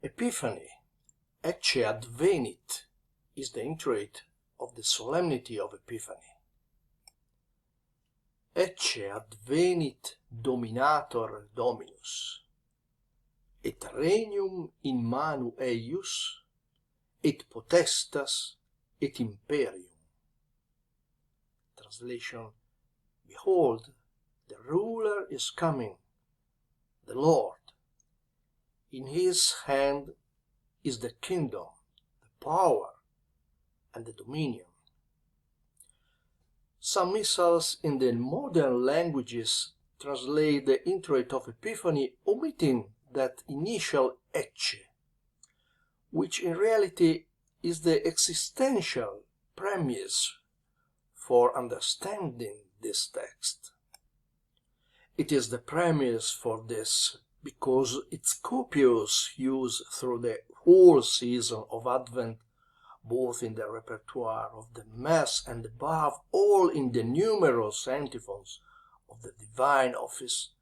Epiphany, ecce advenit, is the introit of the solemnity of Epiphany. Ecce advenit Dominator Dominus, et regnum in manu eius, et potestas, et imperium. Translation: Behold, the ruler is coming, the Lord. In his hand is the kingdom, the power, and the dominion. Some missals in the modern languages translate the introit of Epiphany omitting that initial ecce, which in reality is the existential premise for understanding this text. It is the premise for this because its copious use through the whole season of Advent, both in the repertoire of the Mass and above all in the numerous antiphons of the Divine Office,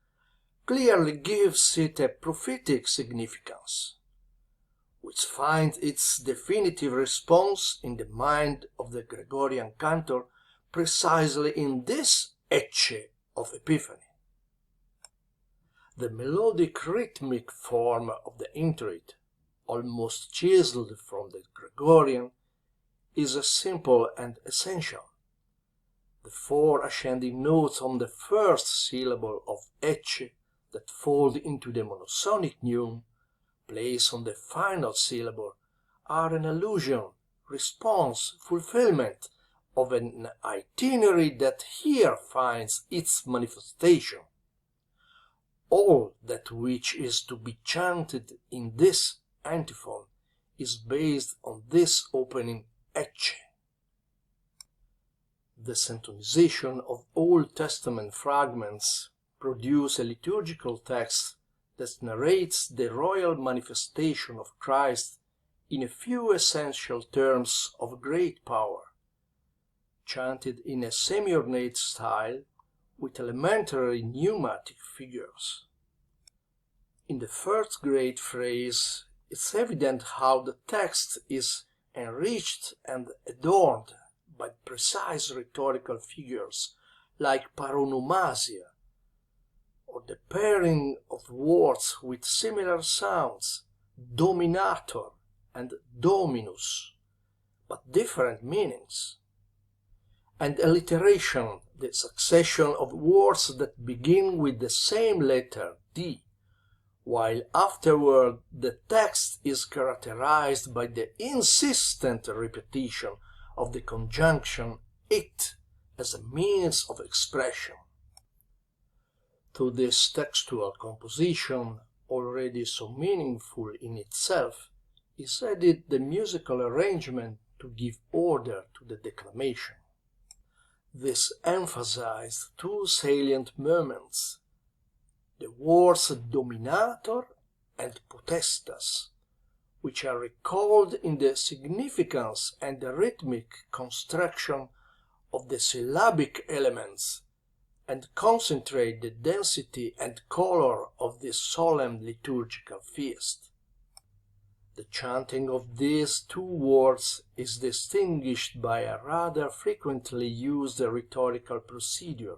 clearly gives it a prophetic significance, which finds its definitive response in the mind of the Gregorian cantor precisely in this ecce of Epiphany. The melodic rhythmic form of the introit, almost chiseled from the Gregorian, is simple and essential. The four ascending notes on the first syllable of ecce that fold into the monosonic neum, placed on the final syllable, are an allusion, response, fulfillment of an itinerary that here finds its manifestation. All that which is to be chanted in this antiphon is based on this opening ecce. The syntonization of Old Testament fragments produce a liturgical text that narrates the royal manifestation of Christ in a few essential terms of great power, chanted in a semi-ornate style with elementary pneumatic figures. In the first great phrase, it's evident how the text is enriched and adorned by precise rhetorical figures like paronomasia, or the pairing of words with similar sounds, dominator and dominus, but different meanings, and alliteration, the succession of words that begin with the same letter, D, while afterward the text is characterized by the insistent repetition of the conjunction it as a means of expression. To this textual composition, already so meaningful in itself, is added the musical arrangement to give order to the declamation. This emphasized two salient moments: the words dominator and potestas, which are recalled in the significance and the rhythmic construction of the syllabic elements and concentrate the density and color of this solemn liturgical feast. The chanting of these two words is distinguished by a rather frequently used rhetorical procedure,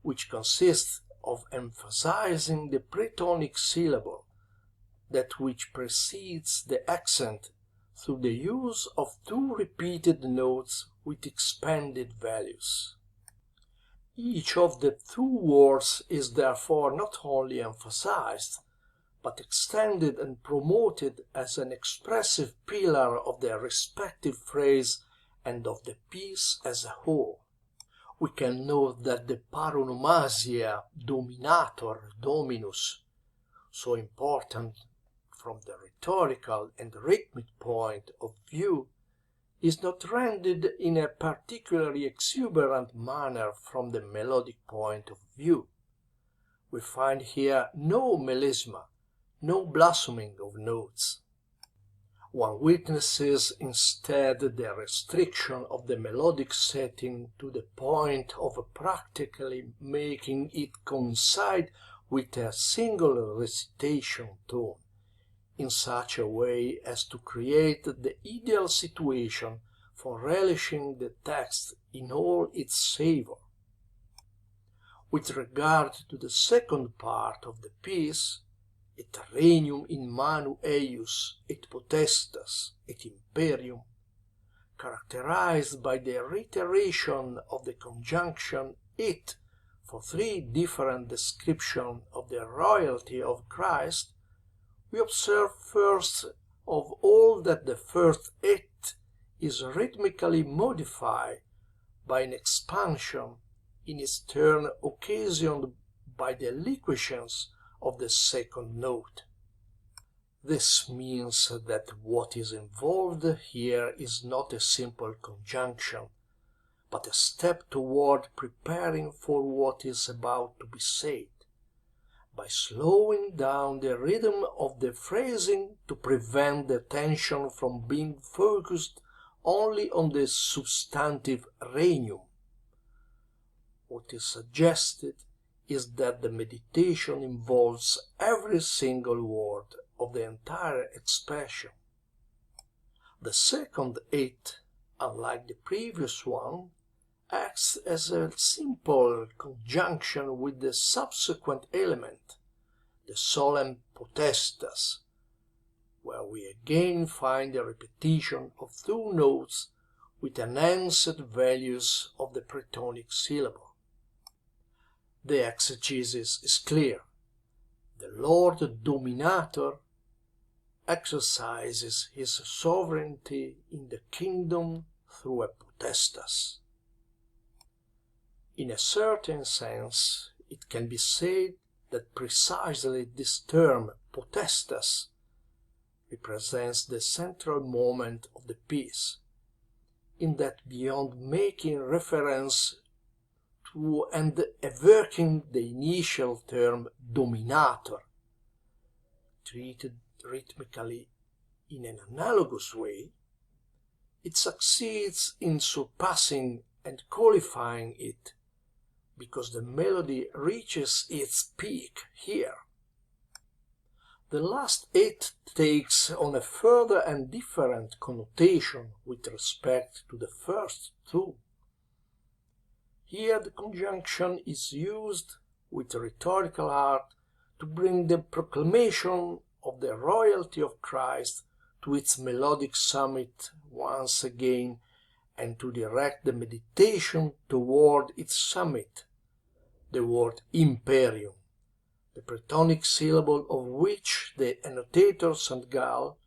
which consists of emphasizing the pretonic syllable, that which precedes the accent, through the use of two repeated notes with expanded values. Each of the two words is therefore not only emphasized, but extended and promoted as an expressive pillar of their respective phrase and of the piece as a whole. We can note that the paronomasia dominator dominus, so important from the rhetorical and rhythmic point of view, is not rendered in a particularly exuberant manner from the melodic point of view. We find here no melisma, no blossoming of notes. One witnesses instead the restriction of the melodic setting to the point of practically making it coincide with a single recitation tone, in such a way as to create the ideal situation for relishing the text in all its savour. With regard to the second part of the piece, et regnum in manu eius et potestas et imperium, characterized by the reiteration of the conjunction it for three different descriptions of the royalty of Christ, we observe first of all that the first et is rhythmically modified by an expansion in its turn occasioned by the liquescence of the second note. This means that what is involved here is not a simple conjunction, but a step toward preparing for what is about to be said, by slowing down the rhythm of the phrasing to prevent the attention from being focused only on the substantive regnum. What is suggested is that the meditation involves every single word of the entire expression. The second et, unlike the previous one, acts as a simple conjunction with the subsequent element, the solemn potestas, where we again find a repetition of two notes with enhanced values of the pretonic syllable. The exegesis is clear. The Lord Dominator exercises his sovereignty in the kingdom through a potestas. In a certain sense, it can be said that precisely this term, potestas, represents the central moment of the piece, in that beyond making reference to and evoking the initial term dominator, treated rhythmically in an analogous way, it succeeds in surpassing and qualifying it, because the melody reaches its peak here. The last et takes on a further and different connotation with respect to the first two. Here the conjunction is used with rhetorical art to bring the proclamation of the royalty of Christ to its melodic summit once again, and to direct the meditation toward its summit, the word imperium, the pretonic syllable of which the annotator St. Gall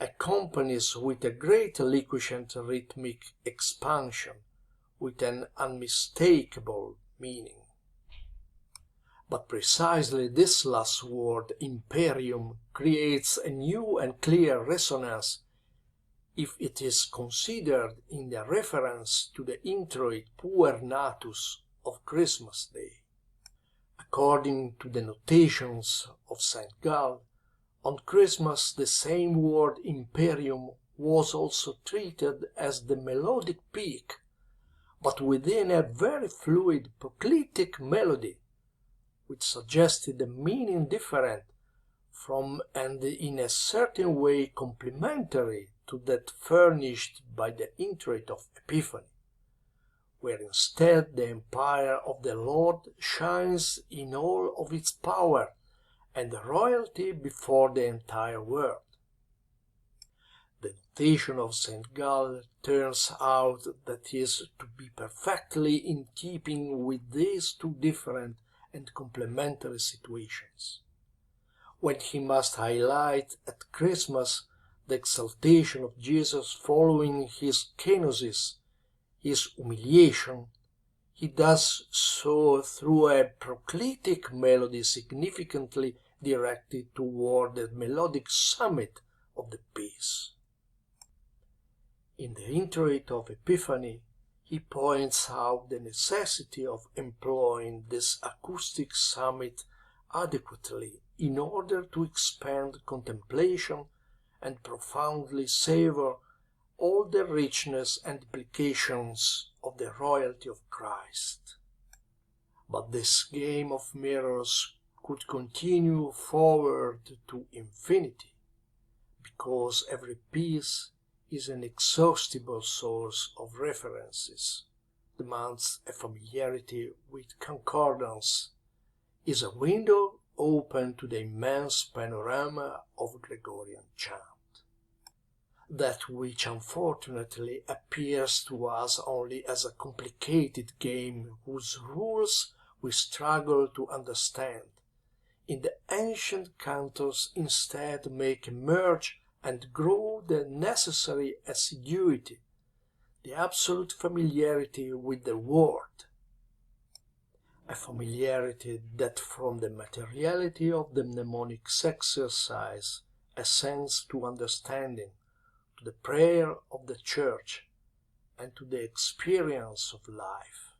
accompanies with a great liquescent rhythmic expansion, with an unmistakable meaning. But precisely this last word, imperium, creates a new and clear resonance if it is considered in the reference to the introit puer natus of Christmas Day. According to the notations of St. Gall, on Christmas the same word imperium was also treated as the melodic peak, but within a very fluid proclitic melody, which suggested a meaning different from and in a certain way complementary to that furnished by the introit of Epiphany, where instead the empire of the Lord shines in all of its power and royalty before the entire world. The notation of St. Gall turns out that is to be perfectly in keeping with these two different and complementary situations. When he must highlight at Christmas the exaltation of Jesus following his kenosis, his humiliation, he does so through a proclitic melody significantly directed toward the melodic summit of the piece. In the introit of Epiphany, he points out the necessity of employing this acoustic summit adequately in order to expand contemplation and profoundly savor all the richness and implications of the royalty of Christ. But this game of mirrors could continue forward to infinity. because every piece is an inexhaustible source of references, demands a familiarity with concordance, is a window open to the immense panorama of Gregorian chant. That which unfortunately appears to us only as a complicated game whose rules we struggle to understand, in the ancient cantors instead make emerge and grow the necessary assiduity, the absolute familiarity with the word, a familiarity that from the materiality of the mnemonic exercise ascends to understanding, to the prayer of the Church, and to the experience of life.